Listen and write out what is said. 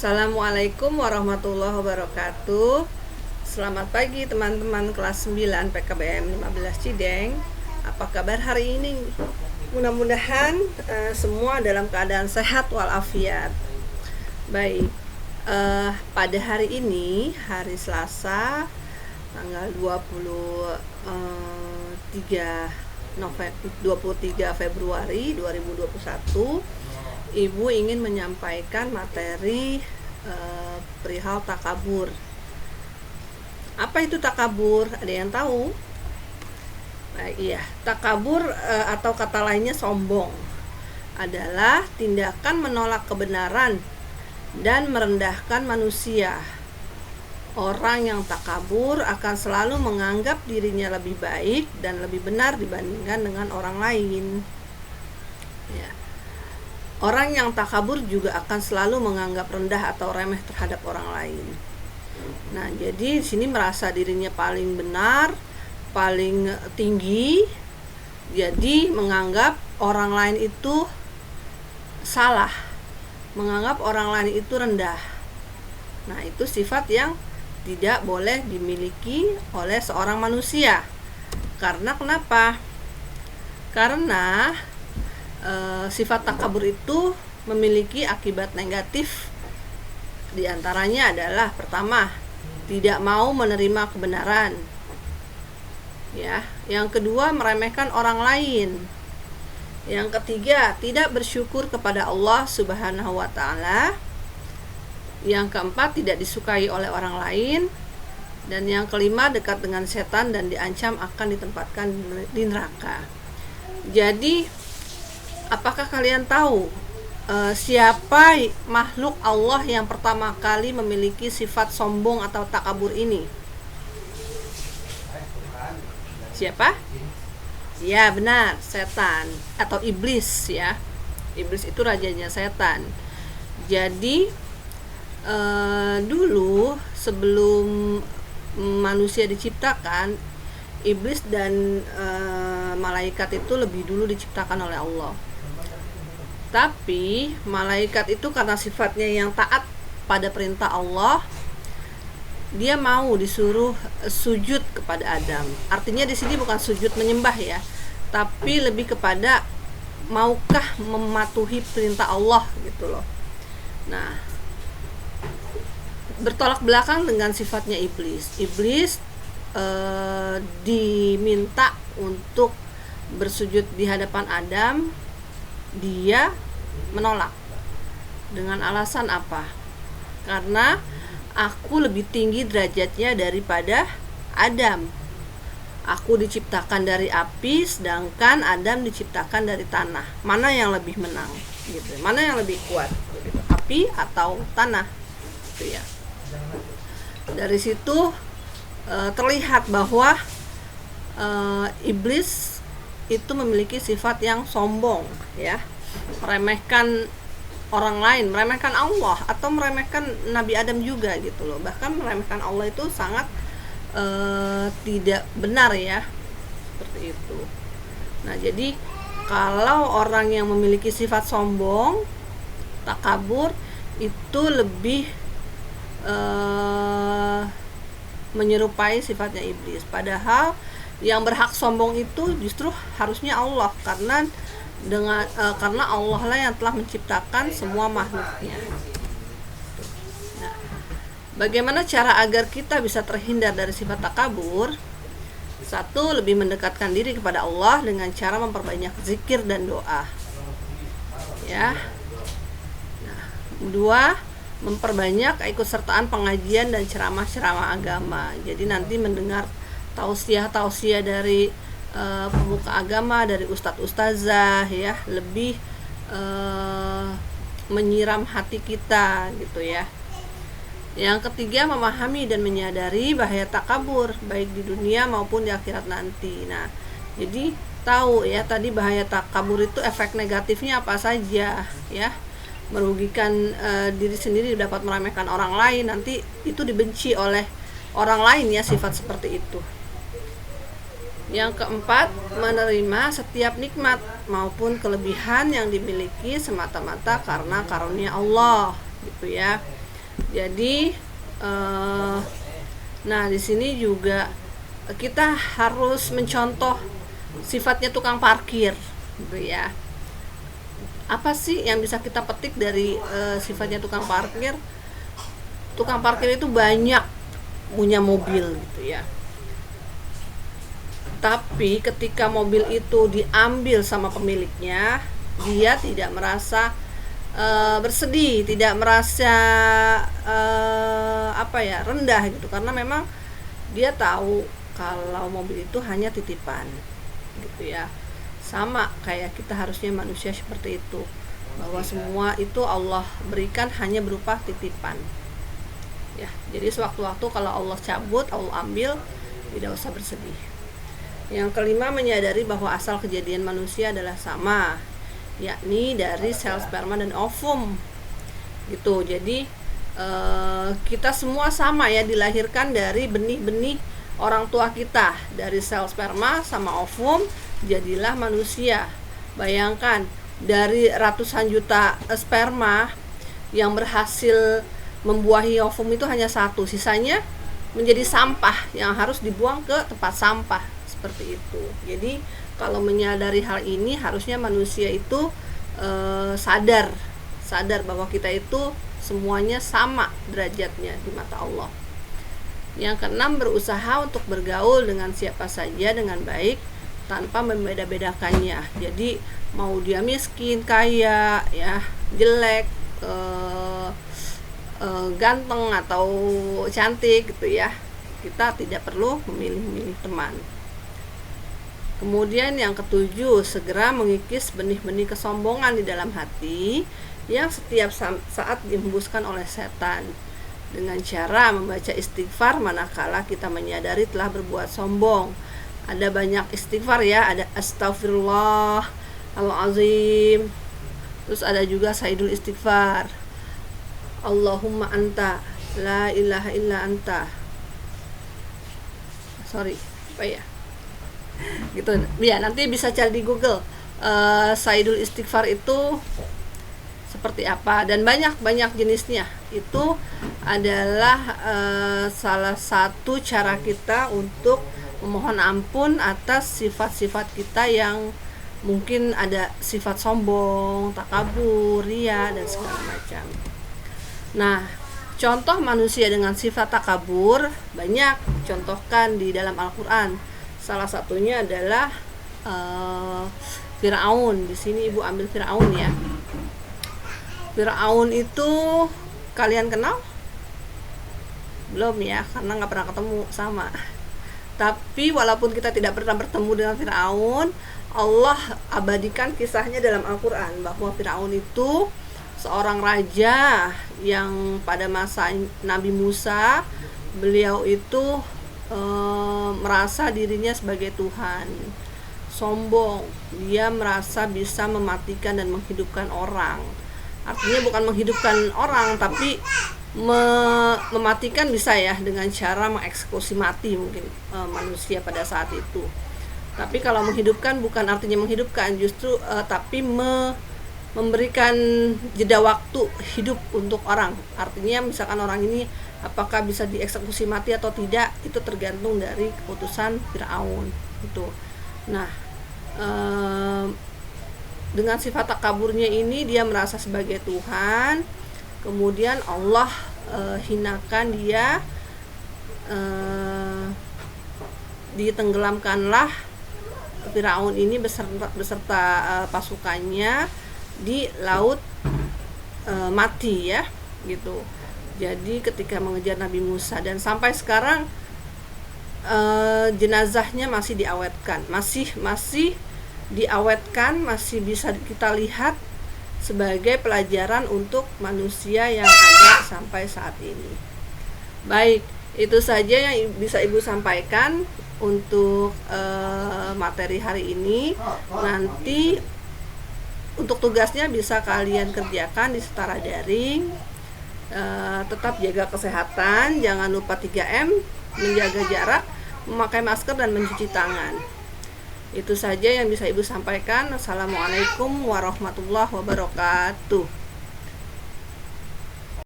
Assalamualaikum warahmatullahi wabarakatuh. Selamat pagi teman-teman kelas 9 PKBM 15 Cideng. Apa kabar hari ini? Mudah-mudahan semua dalam keadaan sehat walafiat. Baik, pada hari ini, hari Selasa, tanggal 23 Februari 2021, Ibu ingin menyampaikan materi perihal takabur. Apa itu takabur? Ada yang tahu? Iya, takabur atau kata lainnya sombong adalah tindakan menolak kebenaran dan merendahkan manusia. Orang yang takabur akan selalu menganggap dirinya lebih baik dan lebih benar dibandingkan dengan orang lain. Ya. Orang yang takabur juga akan selalu menganggap rendah atau remeh terhadap orang lain. Nah, jadi di sini merasa dirinya paling benar, paling tinggi, jadi menganggap orang lain itu salah, menganggap orang lain itu rendah. Nah, itu sifat yang tidak boleh dimiliki oleh seorang manusia. Karena kenapa? Karena sifat takabur itu memiliki akibat negatif. Di antaranya adalah pertama, tidak mau menerima kebenaran. Ya, yang kedua, meremehkan orang lain. Yang ketiga, tidak bersyukur kepada Allah Subhanahu wa taala. Yang keempat, tidak disukai oleh orang lain. Dan yang kelima, dekat dengan setan dan diancam akan ditempatkan di neraka. Jadi, apakah kalian tahu siapa makhluk Allah yang pertama kali memiliki sifat sombong atau takabur ini? Siapa? Ya, benar, setan atau iblis ya. Iblis itu rajanya setan. Jadi dulu sebelum manusia diciptakan, iblis dan malaikat itu lebih dulu diciptakan oleh Allah. Tapi malaikat itu karena sifatnya yang taat pada perintah Allah, dia mau disuruh sujud kepada Adam. Artinya di sini bukan sujud menyembah ya, tapi lebih kepada maukah mematuhi perintah Allah gitu loh. Nah, bertolak belakang dengan sifatnya iblis. Iblis diminta untuk bersujud di hadapan Adam, dia menolak. Dengan alasan apa? Karena aku lebih tinggi derajatnya daripada Adam. Aku diciptakan dari api, sedangkan Adam diciptakan dari tanah. Mana yang lebih menang? Gitu. Mana yang lebih kuat? Gitu. Api atau tanah? Gitu ya. Dari situ terlihat bahwa iblis itu memiliki sifat yang sombong ya, meremehkan orang lain, meremehkan Allah atau meremehkan Nabi Adam juga gitu loh. Bahkan meremehkan Allah itu sangat tidak benar ya, seperti itu. Nah, jadi kalau orang yang memiliki sifat sombong, takabur, itu lebih menyerupai sifatnya iblis. Padahal yang berhak sombong itu justru harusnya Allah, karena Allah lah yang telah menciptakan semua makhluknya. Nah, bagaimana cara agar kita bisa terhindar dari sifat takabur? Satu, lebih mendekatkan diri kepada Allah dengan cara memperbanyak zikir dan doa. Ya. Nah, dua, memperbanyak keikutsertaan pengajian dan ceramah-ceramah agama. Jadi nanti mendengar tausiah dari pemuka agama, dari ustadz-ustazah ya, lebih menyiram hati kita gitu ya. Yang ketiga, memahami dan menyadari bahaya takabur baik di dunia maupun di akhirat nanti. Nah, jadi tahu ya tadi bahaya takabur itu efek negatifnya apa saja ya. Merugikan diri sendiri, dapat meremehkan orang lain, nanti itu dibenci oleh orang lain ya, sifat seperti itu. Yang keempat, menerima setiap nikmat maupun kelebihan yang dimiliki semata-mata karena karunia Allah gitu ya. Jadi nah di sini juga kita harus mencontoh sifatnya tukang parkir gitu ya. Apa sih yang bisa kita petik dari sifatnya tukang parkir? Tukang parkir itu banyak punya mobil gitu ya. Tapi ketika mobil itu diambil sama pemiliknya, dia tidak merasa bersedih, tidak merasa rendah gitu, karena memang dia tahu kalau mobil itu hanya titipan gitu ya. Sama kayak kita harusnya manusia seperti itu, bahwa semua itu Allah berikan hanya berupa titipan ya. Jadi sewaktu-waktu kalau Allah cabut, Allah ambil, tidak usah bersedih. Yang kelima, menyadari bahwa asal kejadian manusia adalah sama, yakni dari sel sperma dan ovum gitu. Jadi kita semua sama ya, dilahirkan dari benih-benih orang tua kita, dari sel sperma sama ovum jadilah manusia. Bayangkan, dari ratusan juta sperma yang berhasil membuahi ovum itu hanya satu, sisanya menjadi sampah yang harus dibuang ke tempat sampah, seperti itu. Jadi kalau menyadari hal ini, harusnya manusia itu sadar bahwa kita itu semuanya sama derajatnya di mata Allah. Yang keenam, berusaha untuk bergaul dengan siapa saja dengan baik tanpa membeda-bedakannya. Jadi mau dia miskin, kaya, ya, jelek, ganteng atau cantik gitu ya, kita tidak perlu memilih-milih teman. Kemudian yang ketujuh, segera mengikis benih-benih kesombongan di dalam hati yang setiap saat dihembuskan oleh setan, dengan cara membaca istighfar manakala kita menyadari telah berbuat sombong. Ada banyak istighfar ya, ada astagfirullah al-azim, terus ada juga sayyidul istighfar, Allahumma anta la ilaha illa anta, apa ya gitu ya, nanti bisa cari di Google sayyidul istighfar itu seperti apa, dan banyak jenisnya. Itu adalah salah satu cara kita untuk memohon ampun atas sifat-sifat kita yang mungkin ada sifat sombong, takabur, ria, dan segala macam. Nah, contoh manusia dengan sifat takabur banyak contohkan di dalam Al-Quran. Salah satunya adalah Fir'aun. Di sini Ibu ambil Fir'aun ya. Fir'aun itu kalian kenal? Belum ya, karena nggak pernah ketemu sama. Tapi walaupun kita tidak pernah bertemu dengan Fir'aun, Allah abadikan kisahnya dalam Al-Quran, bahwa Fir'aun itu seorang raja yang pada masa Nabi Musa, beliau itu merasa dirinya sebagai Tuhan, sombong. Dia merasa bisa mematikan dan menghidupkan orang. Artinya bukan menghidupkan orang, tapi mematikan bisa ya, dengan cara mengeksekusi mati mungkin manusia pada saat itu. Tapi kalau menghidupkan bukan artinya menghidupkan, justru tapi memberikan jeda waktu hidup untuk orang. Artinya misalkan orang ini apakah bisa dieksekusi mati atau tidak, itu tergantung dari keputusan Fir'aun itu. Nah, dengan sifat takaburnya ini, dia merasa sebagai Tuhan. Kemudian Allah hinakan dia, ditenggelamkanlah Fir'aun ini beserta pasukannya di laut mati ya gitu. Jadi ketika mengejar Nabi Musa, dan sampai sekarang jenazahnya masih diawetkan, masih diawetkan, masih bisa kita lihat sebagai pelajaran untuk manusia yang ada sampai saat ini. Baik, itu saja yang bisa Ibu sampaikan untuk materi hari ini. Nanti untuk tugasnya bisa kalian kerjakan di setara daring. Tetap jaga kesehatan, jangan lupa 3M, menjaga jarak, memakai masker, dan mencuci tangan. Itu saja yang bisa Ibu sampaikan. Assalamualaikum warahmatullahi wabarakatuh.